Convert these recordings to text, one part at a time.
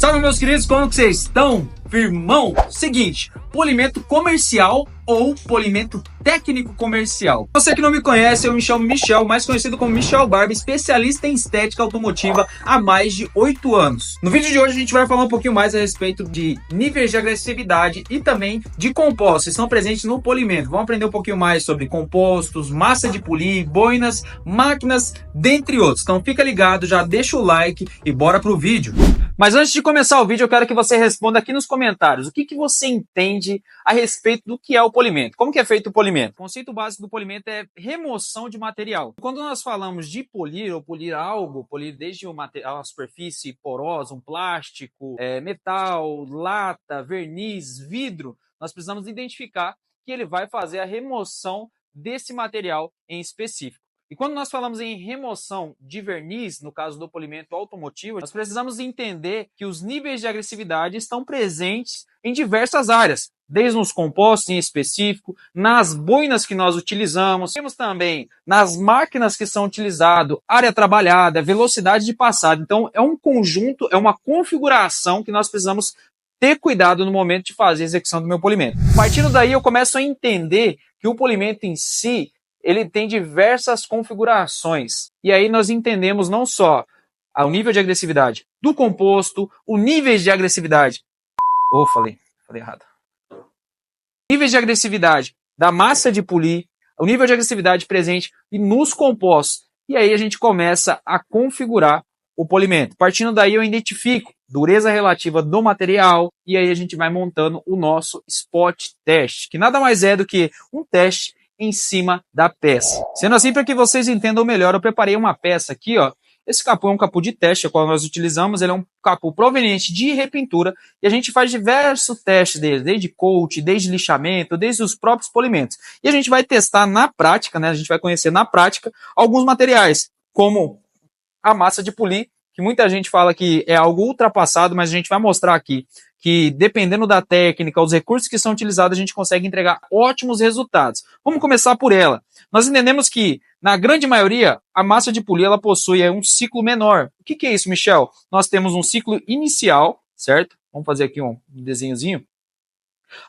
Salve, meus queridos, como que vocês estão? Firmão? Seguinte, polimento comercial ou polimento técnico comercial? Você que não me conhece, eu me chamo Michel, mais conhecido como Michel Barba, especialista em estética automotiva há mais de 8 anos. No vídeo de hoje a gente vai falar um pouquinho mais a respeito de níveis de agressividade e também de compostos que estão presentes no polimento. Vamos aprender um pouquinho mais sobre compostos, massa de polir, boinas, máquinas, dentre outros. Então fica ligado, já deixa o like e bora pro vídeo. Mas antes de começar o vídeo, eu quero que você responda aqui nos comentários o que você entende a respeito do que é o polimento. Como que é feito o polimento? O conceito básico do polimento é remoção de material. Quando nós falamos de polir ou polir algo, polir desde uma superfície porosa, um plástico, metal, lata, verniz, vidro, nós precisamos identificar que ele vai fazer a remoção desse material em específico. E quando nós falamos em remoção de verniz, no caso do polimento automotivo, nós precisamos entender que os níveis de agressividade estão presentes em diversas áreas, desde nos compostos em específico, nas boinas que nós utilizamos, temos também nas máquinas que são utilizadas, área trabalhada, velocidade de passada. Então é um conjunto, é uma configuração que nós precisamos ter cuidado no momento de fazer a execução do meu polimento. Partindo daí, eu começo a entender que o polimento em si, ele tem diversas configurações. E aí nós entendemos não só o nível de agressividade do composto, o nível de agressividade... falei errado. Níveis de agressividade da massa de polir, o nível de agressividade presente e nos compostos. E aí a gente começa a configurar o polimento. Partindo daí eu identifico dureza relativa do material e aí a gente vai montando o nosso spot test, que nada mais é do que um teste em cima da peça. Sendo assim, para que vocês entendam melhor, eu preparei uma peça aqui, ó. Esse capô é um capô de teste, o qual nós utilizamos, ele é um capô proveniente de repintura, e a gente faz diversos testes dele, desde coat, desde lixamento, desde os próprios polimentos. E a gente vai testar na prática, né? A gente vai conhecer na prática alguns materiais, como a massa de polir, que muita gente fala que é algo ultrapassado, mas a gente vai mostrar aqui que dependendo da técnica, os recursos que são utilizados, a gente consegue entregar ótimos resultados. Vamos começar por ela. Nós entendemos que, na grande maioria, a massa de polir ela possui um ciclo menor. O que é isso, Michel? Nós temos um ciclo inicial, certo? Vamos fazer aqui um desenhozinho.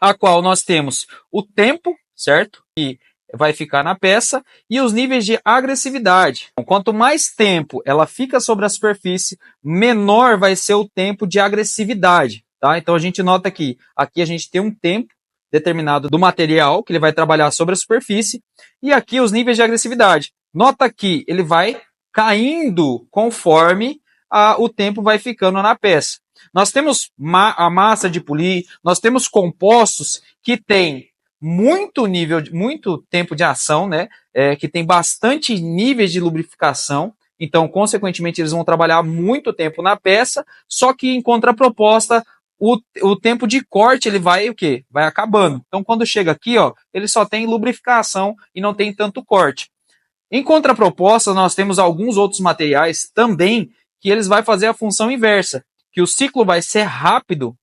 A qual nós temos o tempo, certo? Que vai ficar na peça, e os níveis de agressividade. Quanto mais tempo ela fica sobre a superfície, menor vai ser o tempo de agressividade. Tá? Então a gente nota que aqui a gente tem um tempo determinado do material que ele vai trabalhar sobre a superfície, e aqui os níveis de agressividade. Nota que ele vai caindo conforme o tempo vai ficando na peça. Nós temos a massa de polir, nós temos compostos que têm muito tempo de ação, né? Que tem bastante níveis de lubrificação, então, consequentemente, eles vão trabalhar muito tempo na peça, só que em contraproposta, o tempo de corte ele vai o quê? Vai acabando. Então, quando chega aqui, ó, ele só tem lubrificação e não tem tanto corte. Em contraproposta, nós temos alguns outros materiais também que eles vão fazer a função inversa, que o ciclo vai ser rápido,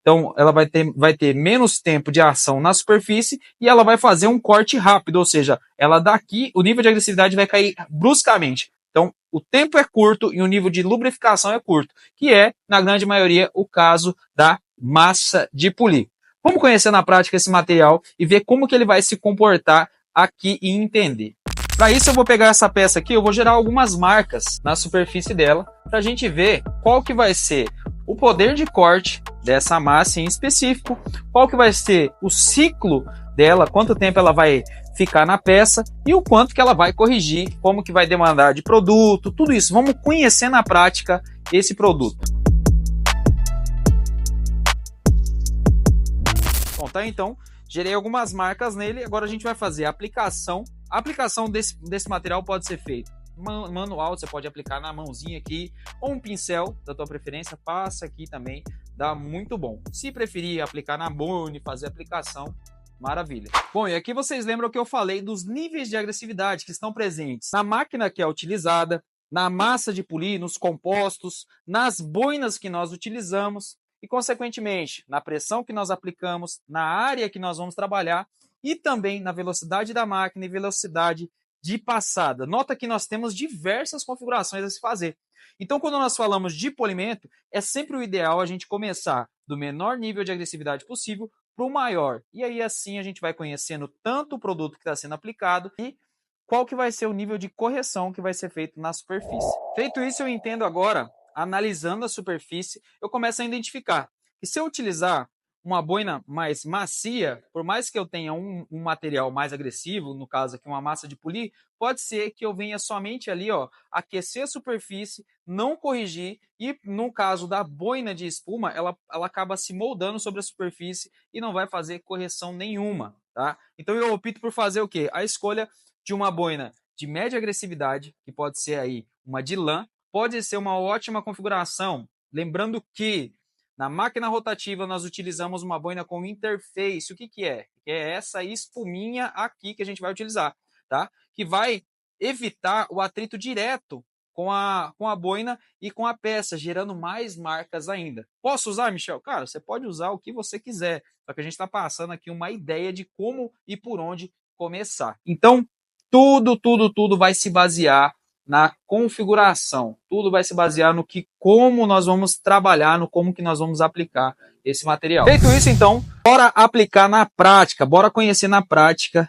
então ela vai ter menos tempo de ação na superfície e ela vai fazer um corte rápido, ou seja, ela daqui, o nível de agressividade vai cair bruscamente. Então, o tempo é curto e o nível de lubrificação é curto, que é, na grande maioria, o caso da massa de polir. Vamos conhecer na prática esse material e ver como que ele vai se comportar aqui e entender. Para isso, eu vou pegar essa peça aqui, eu vou gerar algumas marcas na superfície dela, para a gente ver qual que vai ser o poder de corte dessa massa em específico, qual que vai ser o ciclo dela, quanto tempo ela vai ficar na peça e o quanto que ela vai corrigir, como que vai demandar de produto, tudo isso. Vamos conhecer na prática esse produto. Bom, tá, então, gerei algumas marcas nele, agora a gente vai fazer a aplicação. A aplicação desse material pode ser feita manual, você pode aplicar na mãozinha aqui, ou um pincel da tua preferência, passa aqui também, dá muito bom. Se preferir aplicar na boina e fazer a aplicação, maravilha. Bom, e aqui vocês lembram que eu falei dos níveis de agressividade que estão presentes na máquina que é utilizada, na massa de polir, nos compostos, nas boinas que nós utilizamos e, consequentemente, na pressão que nós aplicamos, na área que nós vamos trabalhar e também na velocidade da máquina e velocidade de passada. Nota que nós temos diversas configurações a se fazer. Então, quando nós falamos de polimento, é sempre o ideal a gente começar do menor nível de agressividade possível para o maior. E aí, assim, a gente vai conhecendo tanto o produto que está sendo aplicado e qual que vai ser o nível de correção que vai ser feito na superfície. Feito isso, eu entendo agora, analisando a superfície, eu começo a identificar que se eu utilizar uma boina mais macia, por mais que eu tenha um material mais agressivo, no caso aqui uma massa de polir, pode ser que eu venha somente ali, ó, aquecer a superfície, não corrigir, e no caso da boina de espuma, ela acaba se moldando sobre a superfície e não vai fazer correção nenhuma, tá? Então eu opto por fazer o quê? A escolha de uma boina de média agressividade, que pode ser aí uma de lã, pode ser uma ótima configuração, lembrando que na máquina rotativa, nós utilizamos uma boina com interface. O que, que é? É essa espuminha aqui que a gente vai utilizar, tá? Que vai evitar o atrito direto com a boina e com a peça, gerando mais marcas ainda. Posso usar, Michel? Cara, você pode usar o que você quiser, só que a gente está passando aqui uma ideia de como e por onde começar. Então, tudo vai se basear na configuração. Tudo vai se basear no que, como nós vamos trabalhar, no como que nós vamos aplicar esse material. Feito isso, então, bora aplicar na prática, bora conhecer na prática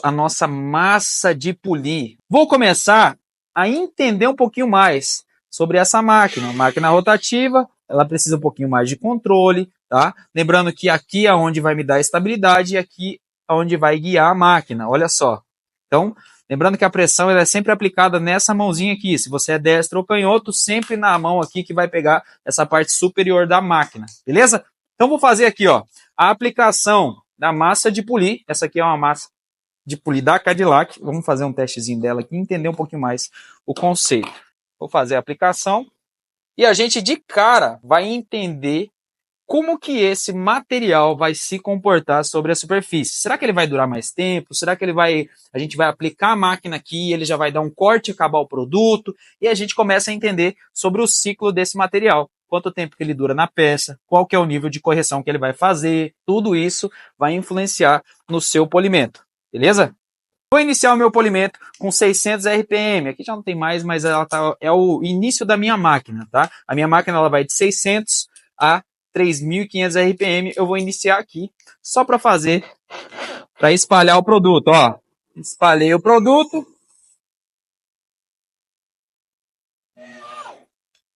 a nossa massa de polir. Vou começar a entender um pouquinho mais sobre essa máquina. Máquina rotativa, ela precisa um pouquinho mais de controle, tá? Lembrando que aqui é onde vai me dar estabilidade e aqui é onde vai guiar a máquina. Olha só. Então, lembrando que a pressão ela é sempre aplicada nessa mãozinha aqui. Se você é destro ou canhoto, sempre na mão aqui que vai pegar essa parte superior da máquina. Beleza? Então, vou fazer aqui, ó, a aplicação da massa de polir. Essa aqui é uma massa de polir da Cadillac. Vamos fazer um testezinho dela aqui e entender um pouquinho mais o conceito. Vou fazer a aplicação e a gente de cara vai entender como que esse material vai se comportar sobre a superfície. Será que ele vai durar mais tempo? Será que a gente vai aplicar a máquina aqui, ele já vai dar um corte e acabar o produto? E a gente começa a entender sobre o ciclo desse material. Quanto tempo que ele dura na peça, qual que é o nível de correção que ele vai fazer, tudo isso vai influenciar no seu polimento, beleza? Vou iniciar o meu polimento com 600 RPM, aqui já não tem mais, mas é o início da minha máquina, tá? A minha máquina ela vai de 600 a 3.500 RPM, eu vou iniciar aqui, só para espalhar o produto, ó. Espalhei o produto.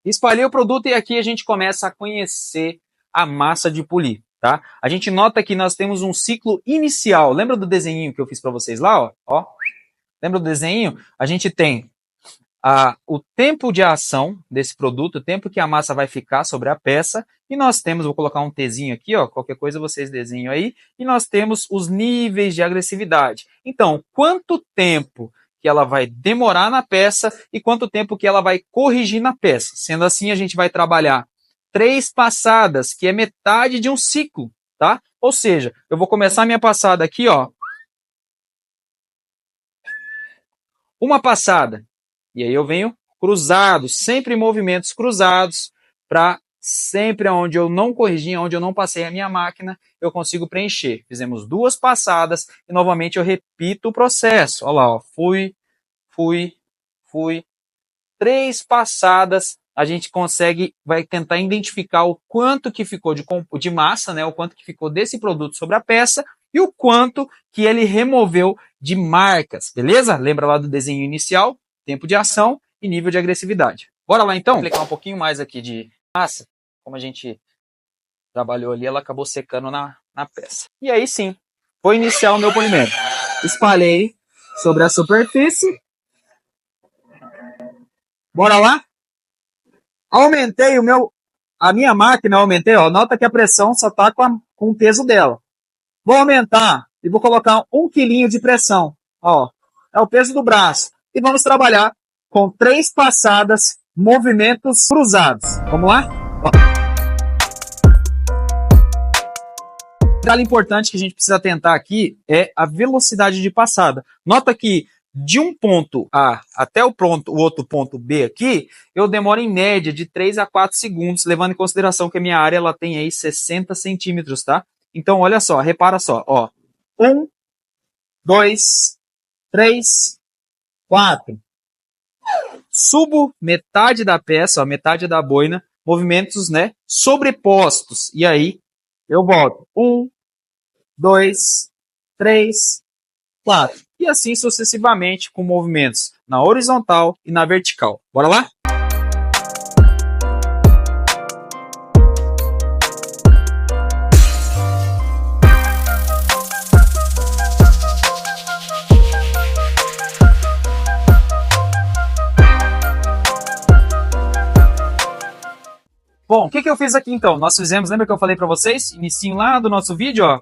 Espalhei o produto e aqui a gente começa a conhecer a massa de polir, tá? A gente nota que nós temos um ciclo inicial. Lembra do desenho que eu fiz para vocês lá, ó? Lembra do desenho? A gente tem o tempo de ação desse produto, o tempo que a massa vai ficar sobre a peça, e nós temos, vou colocar um Tzinho aqui, ó, qualquer coisa vocês desenham aí, e nós temos os níveis de agressividade. Então, quanto tempo que ela vai demorar na peça e quanto tempo que ela vai corrigir na peça. Sendo assim, a gente vai trabalhar 3 passadas, que é metade de um ciclo, tá? Ou seja, eu vou começar a minha passada aqui, ó, uma passada. E aí eu venho cruzado, sempre em movimentos cruzados, para sempre onde eu não corrigi, onde eu não passei a minha máquina, eu consigo preencher. Fizemos 2 passadas e novamente eu repito o processo. Olha lá, ó, fui. 3 passadas, a gente vai tentar identificar o quanto que ficou de massa, né, o quanto que ficou desse produto sobre a peça e o quanto que ele removeu de marcas, beleza? Lembra lá do desenho inicial? Tempo de ação e nível de agressividade. Bora lá então? Vou aplicar um pouquinho mais aqui de massa. Como a gente trabalhou ali, ela acabou secando na peça. E aí sim, vou iniciar o meu polimento. Espalhei sobre a superfície. Bora lá? Aumentei a minha máquina, aumentei, ó. Nota que a pressão só está com o peso dela. Vou aumentar e vou colocar 1 quilinho de pressão. Ó, é o peso do braço. E vamos trabalhar com 3 passadas, movimentos cruzados. Vamos lá? O detalhe importante que a gente precisa atentar aqui é a velocidade de passada. Nota que de um ponto A até o outro ponto B aqui, eu demoro em média de 3 a 4 segundos, levando em consideração que a minha área ela tem aí 60 centímetros, tá? Então, olha só, repara só, ó. 1, 2, 3, 4. Subo metade da peça, ó, metade da boina, movimentos, né, sobrepostos. E aí eu volto. 1, 2, 3, 4. E assim sucessivamente com movimentos na horizontal e na vertical. Bora lá? Bom, o que eu fiz aqui então? Nós fizemos, lembra que eu falei para vocês? Inicinho lá do nosso vídeo, ó.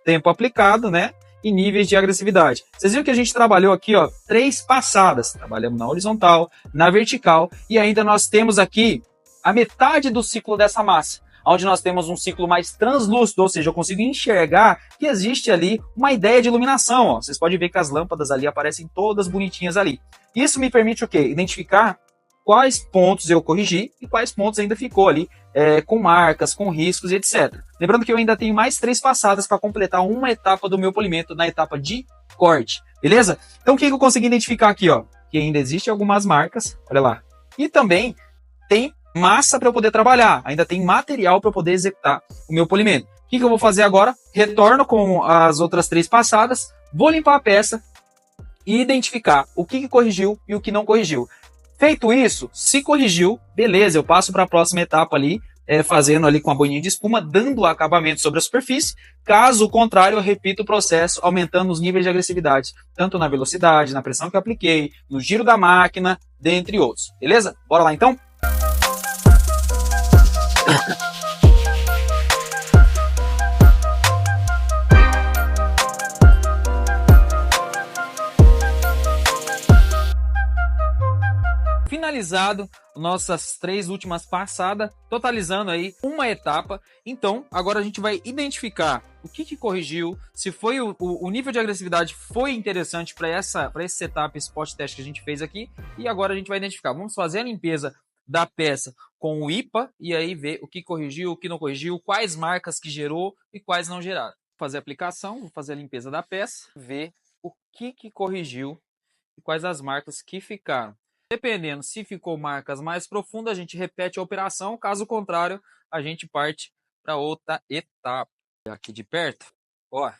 Tempo aplicado, né? E níveis de agressividade. Vocês viram que a gente trabalhou aqui, ó, 3 passadas. Trabalhamos na horizontal, na vertical e ainda nós temos aqui a metade do ciclo dessa massa, onde nós temos um ciclo mais translúcido, ou seja, eu consigo enxergar que existe ali uma ideia de iluminação, ó. Vocês podem ver que as lâmpadas ali aparecem todas bonitinhas ali. Isso me permite o quê? Identificar quais pontos eu corrigi e quais pontos ainda ficou ali com marcas, com riscos e etc. Lembrando que eu ainda tenho mais 3 passadas para completar uma etapa do meu polimento na etapa de corte, beleza? Então o que eu consegui identificar aqui, ó? Que ainda existem algumas marcas, olha lá. E também tem massa para eu poder trabalhar, ainda tem material para eu poder executar o meu polimento. O que eu vou fazer agora? Retorno com as outras 3 passadas, vou limpar a peça e identificar o que corrigiu e o que não corrigiu. Feito isso, se corrigiu, beleza, eu passo para a próxima etapa ali, fazendo ali com a boininha de espuma, dando o acabamento sobre a superfície. Caso contrário, eu repito o processo, aumentando os níveis de agressividade, tanto na velocidade, na pressão que eu apliquei, no giro da máquina, dentre outros. Beleza? Bora lá então? Finalizado nossas 3 últimas passadas, totalizando aí uma etapa. Então, agora a gente vai identificar o que corrigiu, se foi o nível de agressividade foi interessante para esse setup, esse spot test que a gente fez aqui. E agora a gente vai identificar, vamos fazer a limpeza da peça com o IPA e aí ver o que corrigiu, o que não corrigiu, quais marcas que gerou e quais não geraram. Vou fazer a aplicação, vou fazer a limpeza da peça, ver o que corrigiu e quais as marcas que ficaram. Dependendo se ficou marcas mais profundas, a gente repete a operação. Caso contrário, a gente parte para outra etapa. Aqui de perto, ó.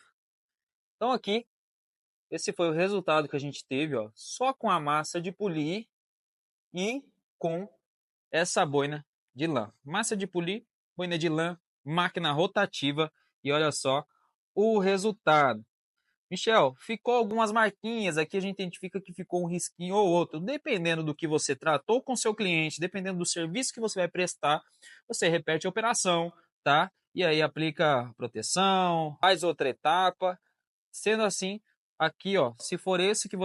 Então aqui, esse foi o resultado que a gente teve, ó, só com a massa de polir e com essa boina de lã. Massa de polir, boina de lã, máquina rotativa e olha só o resultado. Michel, ficou algumas marquinhas aqui, a gente identifica que ficou um risquinho ou outro. Dependendo do que você tratou com seu cliente, dependendo do serviço que você vai prestar, você repete a operação, tá? E aí aplica proteção, faz outra etapa. Sendo assim, aqui, ó, se for esse que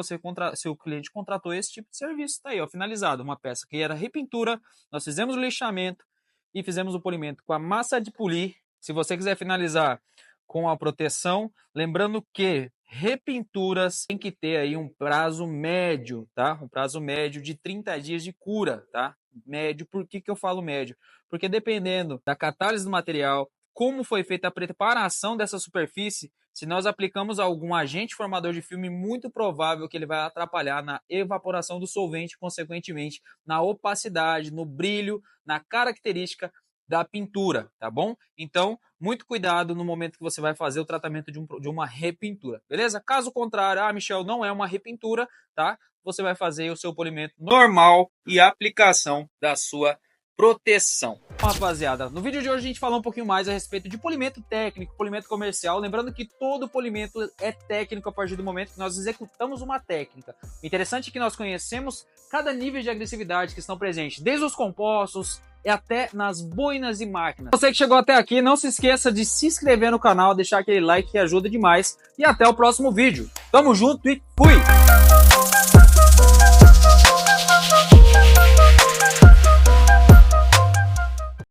se o cliente contratou esse tipo de serviço, tá aí, ó, finalizado. Uma peça que era repintura, nós fizemos o lixamento e fizemos o polimento com a massa de polir. Se você quiser finalizar com a proteção, lembrando que repinturas tem que ter aí um prazo médio, tá? Um prazo médio de 30 dias de cura, tá? Médio, por que eu falo médio? Porque dependendo da catálise do material, como foi feita a preparação dessa superfície, se nós aplicamos algum agente formador de filme, muito provável que ele vai atrapalhar na evaporação do solvente, consequentemente na opacidade, no brilho, na característica da pintura, tá bom? Então, muito cuidado no momento que você vai fazer o tratamento de uma repintura, beleza? Caso contrário, Michel, não é uma repintura, tá? Você vai fazer o seu polimento normal e a aplicação da sua proteção. Rapaziada, no vídeo de hoje a gente falou um pouquinho mais a respeito de polimento técnico, polimento comercial, lembrando que todo polimento é técnico a partir do momento que nós executamos uma técnica. O interessante é que nós conhecemos cada nível de agressividade que estão presentes, desde os compostos e até nas boinas e máquinas. Você que chegou até aqui, não se esqueça de se inscrever no canal, deixar aquele like que ajuda demais e até o próximo vídeo. Tamo junto e fui!